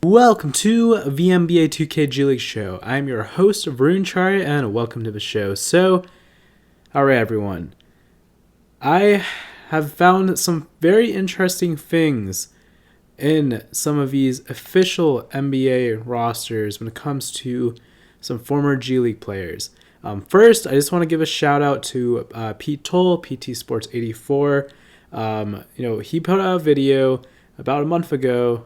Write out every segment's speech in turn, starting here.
Welcome to the NBA 2K G League Show. I'm your host, Varun Chari, and welcome to the show. So, alright everyone, I have found some very interesting things in some of these official NBA rosters when it comes to some former G League players. First, I just want to give a shout out to Pete Toll, PT Sports 84. He put out a video about a month ago.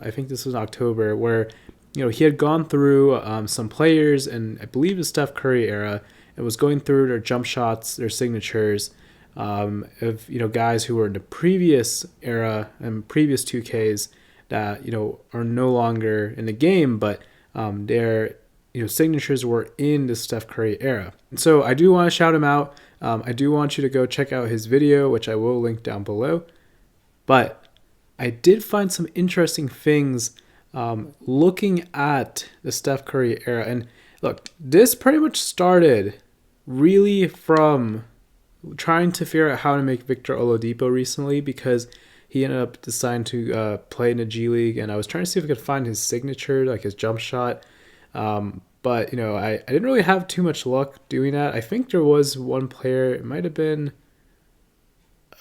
I think this was October, where he had gone through some players, and I believe the Steph Curry era, and was going through their jump shots, their signatures, of guys who were in the previous era and previous 2Ks that are no longer in the game, but their signatures were in the Steph Curry era. And so I do want to shout him out. I do want you to go check out his video, which I will link down below. But I did find some interesting things looking at the Steph Curry era. And look, this pretty much started really from trying to figure out how to make Victor Oladipo recently, because he ended up deciding to play in the G League, and I was trying to see if I could find his signature, like his jump shot. But I didn't really have too much luck doing that. I think there was one player, it might have been,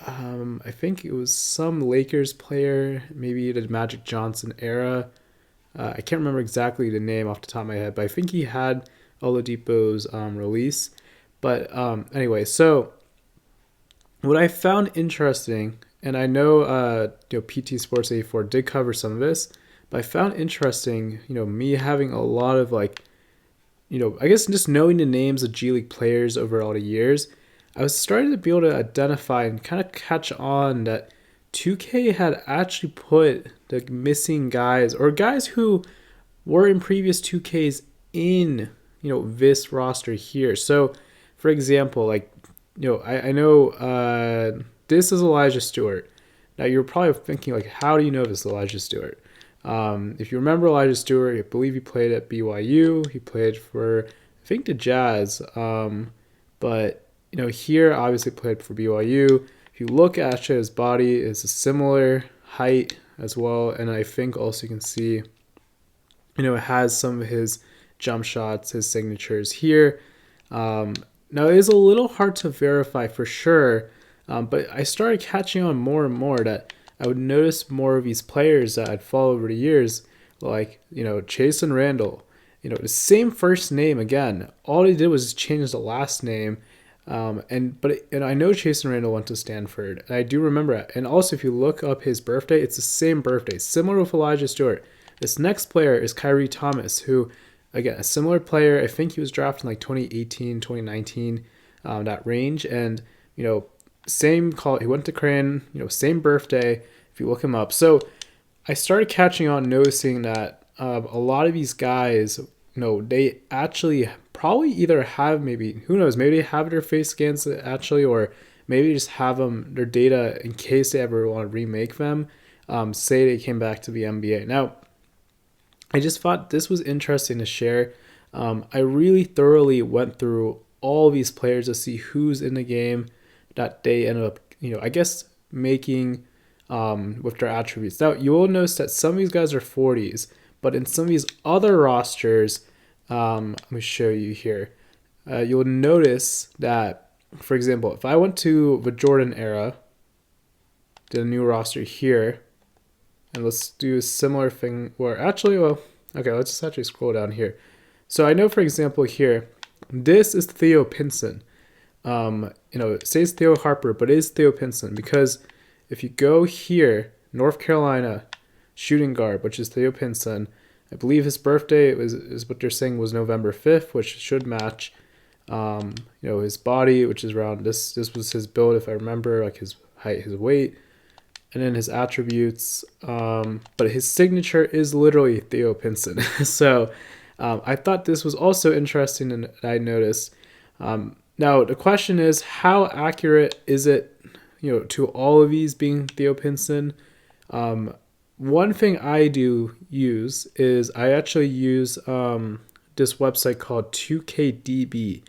I think it was some Lakers player, maybe the Magic Johnson era. I can't remember exactly the name off the top of my head, but I think he had Oladipo's release. But anyway, so what I found interesting, and I know PT Sports 84 did cover some of this, but I found interesting, me having a lot of I guess just knowing the names of G League players over all the years, I was starting to be able to identify and kind of catch on that 2K had actually put the missing guys, or guys who were in previous 2Ks, in this roster here. So for example, I know this is Elijah Stewart. Now you're probably thinking, how do you know this is Elijah Stewart? If you remember Elijah Stewart, I believe he played at BYU. He played for, I think, the Jazz. But here obviously played for BYU. If you look at his body, it's a similar height as well, and I think also you can see, it has some of his jump shots, his signatures here. Now, it is a little hard to verify for sure, but I started catching on more and more that I would notice more of these players that I'd followed over the years, like, Chase and Randall, the same first name again. All he did was change the last name. And I know Chase and Randall went to Stanford, and I do remember it. And also, if you look up his birthday, it's the same birthday, similar with Elijah Stewart. This next player is Kyrie Thomas, who, again, a similar player. I think he was drafted in 2018, 2019, that range. And, same call. He went to Creighton, same birthday, if you look him up. So I started catching on, noticing that a lot of these guys, they actually probably either have, maybe, who knows, maybe they have their face scans actually, or maybe just have their data in case they ever want to remake them, say they came back to the NBA. Now, I just thought this was interesting to share. I really thoroughly went through all these players to see who's in the game that they ended up, I guess, making with their attributes. Now, you will notice that some of these guys are 40s, but in some of these other rosters, let me show you here. You'll notice that, for example, if I went to the Jordan era, did a new roster here, and let's do a similar thing where actually, okay, let's just actually scroll down here. So I know, for example, here, this is Theo Pinson. It says Theo Harper, but it is Theo Pinson, because if you go here, North Carolina shooting guard, which is Theo Pinson, I believe his birthday is what they're saying was November 5th, which should match. His body, which is around this was his build, if I remember, like his height, his weight, and then his attributes. But his signature is literally Theo Pinson. So I thought this was also interesting, and I noticed. Now the question is, how accurate is it, to all of these being Theo Pinson? One thing I do use is I actually use this website called 2KDB,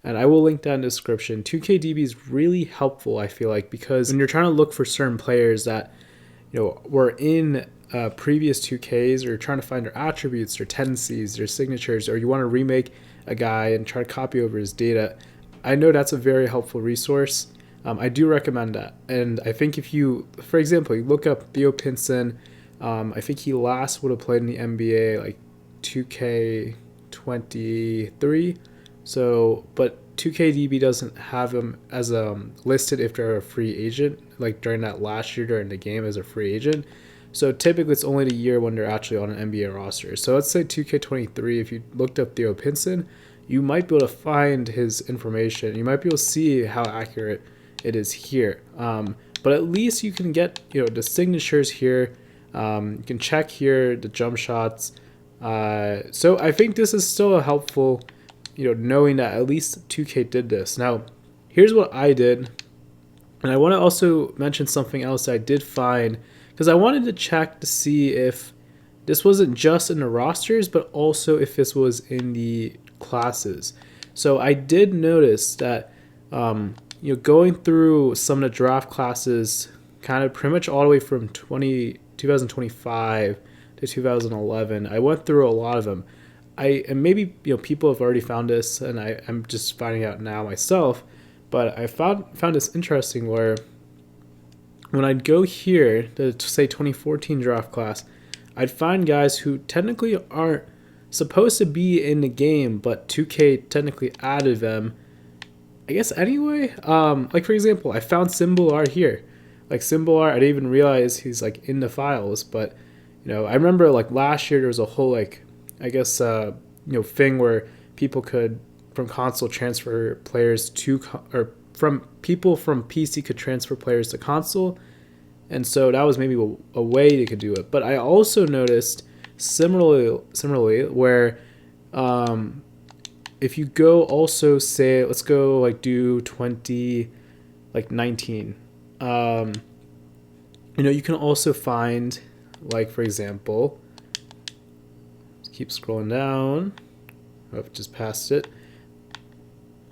and I will link that in the description. 2KDB is really helpful, I feel like, because when you're trying to look for certain players that were in previous 2Ks, or you're trying to find their attributes, their tendencies, their signatures, or you want to remake a guy and try to copy over his data, I know that's a very helpful resource. I do recommend that. And I think if you, for example, you look up Theo Pinson, I think he last would have played in the NBA like 2K23. So, but 2KDB doesn't have him as listed if they're a free agent, like during that last year during the game as a free agent. So typically it's only the year when they're actually on an NBA roster. So let's say 2K23, if you looked up Theo Pinson, you might be able to find his information. You might be able to see how accurate it is here. But at least you can get, the signatures here. You can check here the jump shots. So I think this is still a helpful, knowing that at least 2K did this. Now, here's what I did. And I want to also mention something else I did find, because I wanted to check to see if this wasn't just in the rosters, but also if this was in the classes. So I did notice that, going through some of the draft classes, kind of pretty much all the way from 2025 to 2011, I went through a lot of them. And maybe people have already found this, and I'm just finding out now myself. But I found this interesting, where when I'd go here to say 2014 draft class, I'd find guys who technically aren't supposed to be in the game, but 2K technically added them, I guess, anyway. Like, for example, I found Symbol Art here. Like, Symbol Art, I didn't even realize he's like in the files, but I remember like last year there was a whole thing where people could from console transfer players to or from people from PC could transfer players to console, and so that was maybe a way they could do it. But I also noticed similarly where if you go also say, let's go like do 2019, you can also find, like, for example, keep scrolling down. I've just passed it.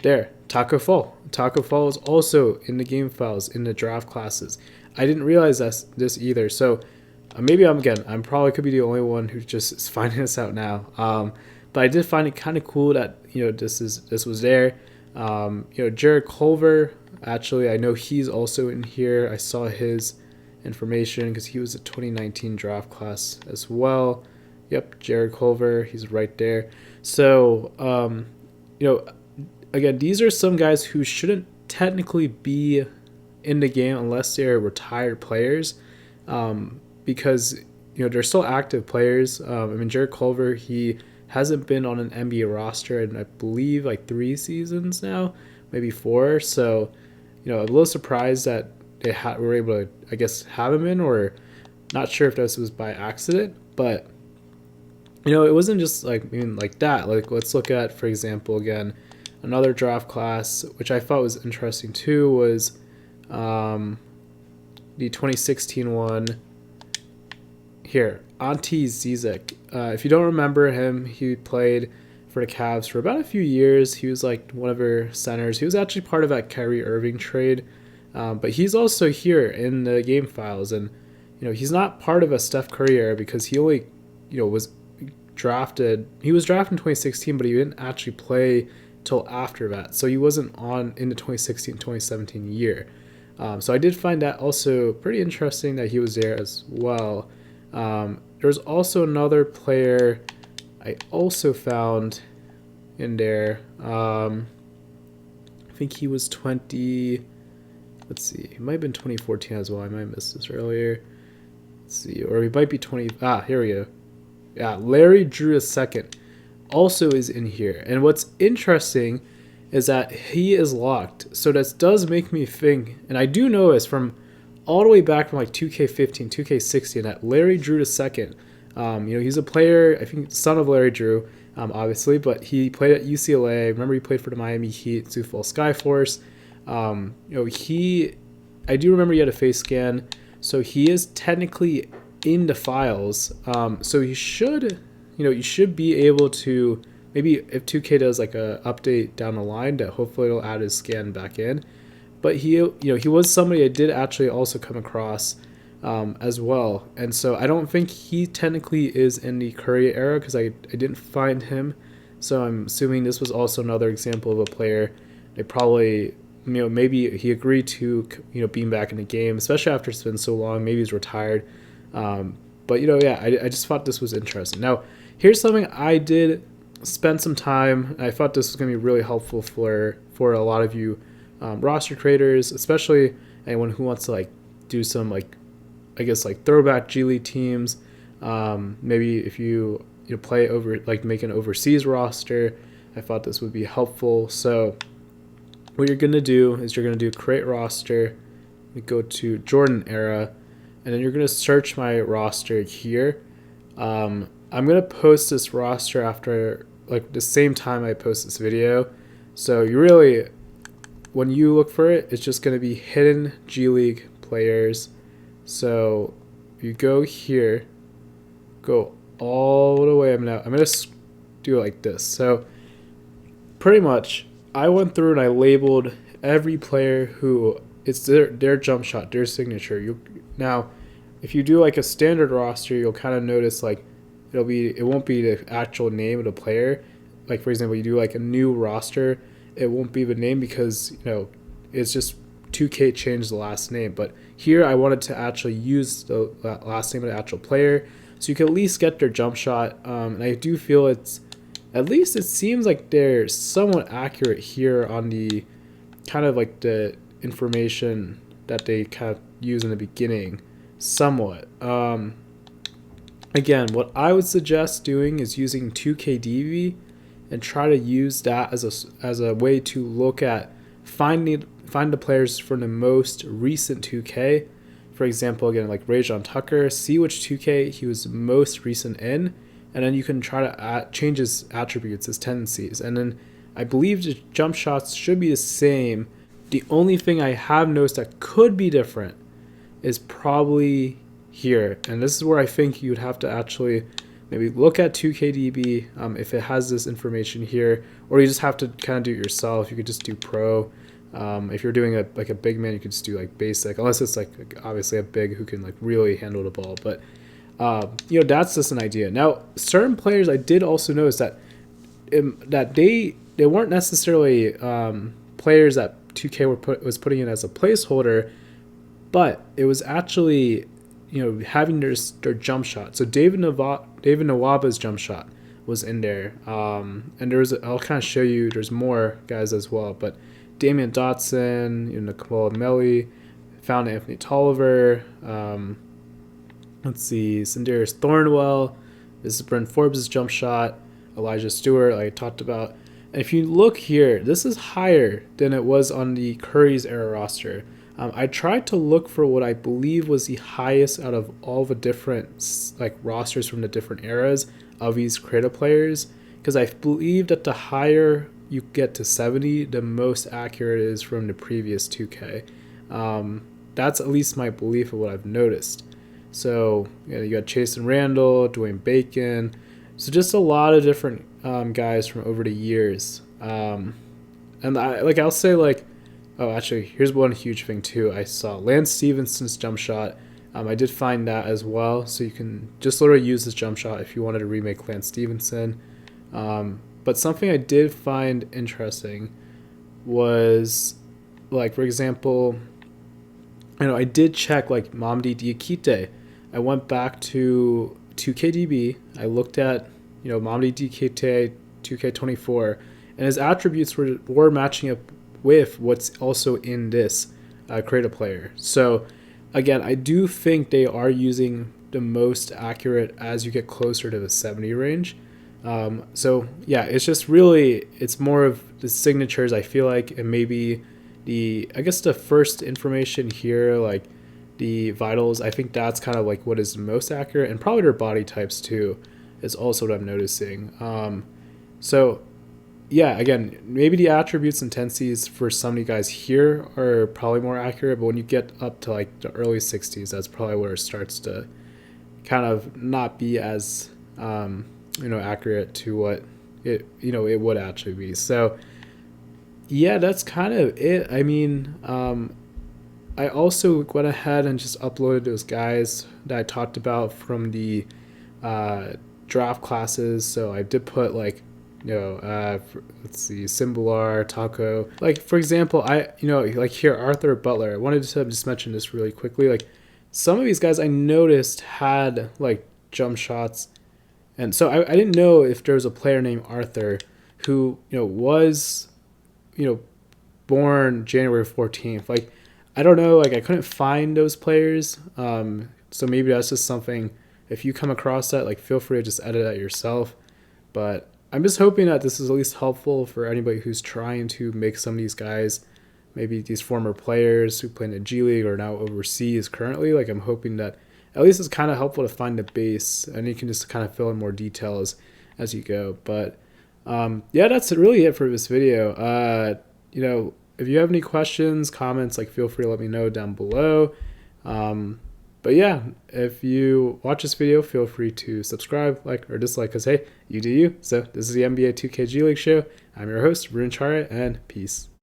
There, Taco Fall. Taco Fall is also in the game files, in the draft classes. I didn't realize this either. So maybe I'm probably could be the only one who just is finding this out now. But I did find it kind of cool that this was there. Jared Culver, actually, I know he's also in here. I saw his information because he was a 2019 draft class as well. Yep, Jared Culver, he's right there. So, again, these are some guys who shouldn't technically be in the game unless they're retired players, because they're still active players. Jared Culver, he hasn't been on an NBA roster in, I believe, like 3 seasons now, maybe 4. So, a little surprised that they were able to, I guess, have him in, or not sure if this was by accident, but it wasn't just like that. Like, let's look at, for example, again, another draft class, which I thought was interesting too, was the 2016 one. Here, Ante Zizek. If you don't remember him, he played for the Cavs for about a few years. He was like one of their centers. He was actually part of that Kyrie Irving trade, but he's also here in the game files. And he's not part of a Steph Curry era because he only was drafted. He was drafted in 2016, but he didn't actually play till after that. So he wasn't on in the 2016-2017 year. So I did find that also pretty interesting that he was there as well. There's also another player I also found in there. I think he was 20. Let's see. He might have been 2014 as well. I might have missed this earlier. Let's see. Or he might be 20. Here we go. Yeah, Larry Drew II also is in here. And what's interesting is that he is locked. So that does make me think, and I do know this from all the way back from like 2K15, 2K16, that Larry Drew II, he's a player, I think son of Larry Drew, obviously, but he played at UCLA. Remember, he played for the Miami Heat, Sioux Falls Skyforce. I do remember he had a face scan, so he is technically in the files. So you should be able to, maybe if 2K does like a update down the line, that hopefully it'll add his scan back in. But he was somebody I did actually also come across as well. And so I don't think he technically is in the Curry era because I didn't find him. So I'm assuming this was also another example of a player they probably, maybe he agreed to, being back in the game, especially after it's been so long. Maybe he's retired. But, yeah, I just thought this was interesting. Now, here's something I did spend some time. I thought this was going to be really helpful for a lot of you roster creators, especially anyone who wants to like do some like, I guess, like throwback G League teams. Maybe if you play over, like make an overseas roster, I thought this would be helpful. So what you're gonna do is you're gonna do create roster. We go to Jordan era, and then you're gonna search my roster here. I'm gonna post this roster after like the same time I post this video. So you really, when you look for it, it's just gonna be hidden G League players. So you go here, go all the way. I'm gonna do it like this. So pretty much, I went through and I labeled every player who it's their jump shot, their signature. Now, if you do like a standard roster, you'll kind of notice like it won't be the actual name of the player. Like for example, you do like a new roster, it won't be the name because it's just 2K changed the last name. But here I wanted to actually use the last name of the actual player, so you can at least get their jump shot. And I do feel at least it seems like they're somewhat accurate here on the kind of like the information that they kind of use in the beginning, somewhat. Again, what I would suggest doing is using 2KDB and try to use that as a way to look at find the players from the most recent 2K. For example, again, like Rajon Tucker, see which 2K he was most recent in, and then you can try to change his attributes, his tendencies. And then I believe the jump shots should be the same. The only thing I have noticed that could be different is probably here. And this is where I think you would have to actually maybe look at 2KDB if it has this information here, or you just have to kind of do it yourself. You could just do pro. If you're doing a big man, you could just do like basic, unless it's like obviously a big who can like really handle the ball. But that's just an idea. Now, certain players I did also notice that they weren't necessarily players that 2K was putting in as a placeholder, but it was actually having their jump shot. So David Nawaba's jump shot was in there, and I'll kind of show you. There's more guys as well, but Damian Dotson, Nicole Melly, found Anthony Tolliver. Let's see, Sindarius Thornwell. This is Brent Forbes' jump shot. Elijah Stewart, like I talked about. And if you look here, this is higher than it was on the Curry's era roster. I tried to look for what I believe was the highest out of all the different like rosters from the different eras of these creative players, because I believe that the higher you get to 70, the most accurate it is from the previous 2K. That's at least my belief of what I've noticed. So you got Chasen Randall, Dwayne Bacon, so just a lot of different guys from over the years. And I'll say like, oh, actually, here's one huge thing too. I saw Lance Stevenson's jump shot. I did find that as well, so you can just literally use this jump shot if you wanted to remake Lance Stevenson. But something I did find interesting was, like, for example, I did check like Mamdi Diakite. I went back to 2KDB. I looked at Mamdi Diakite 2K24, and his attributes were matching up with what's also in this create a player. So again, I do think they are using the most accurate as you get closer to the 70 range. So yeah, it's just really, it's more of the signatures, I feel like, and maybe I guess the first information here, like the vitals, I think that's kind of like what is most accurate, and probably their body types too is also what I'm noticing. So yeah, again, maybe the attributes and tendencies for some of you guys here are probably more accurate, but when you get up to like the early 60s, that's probably where it starts to kind of not be as accurate to what it would actually be. So yeah, that's kind of it. I mean, I also went ahead and just uploaded those guys that I talked about from the uh, draft classes. So I did put like, let's see, Simbalar, Taco. Like for example, like here Arthur Butler. I wanted to just mention this really quickly. Like some of these guys I noticed had like jump shots, and so I didn't know if there was a player named Arthur who was you know born January 14th. Like I don't know, like I couldn't find those players. So maybe that's just something. If you come across that, like feel free to just edit that yourself. But I'm just hoping that this is at least helpful for anybody who's trying to make some of these guys, maybe these former players who play in the G League or now overseas currently. Like I'm hoping that at least it's kind of helpful to find the base, and you can just kind of fill in more details as you go. But yeah, that's really it for this video. If you have any questions, comments, like feel free to let me know down below. But yeah, if you watch this video, feel free to subscribe, like, or dislike, because hey, you do you. So this is the NBA 2K G League show. I'm your host, Ruin Chara, and peace.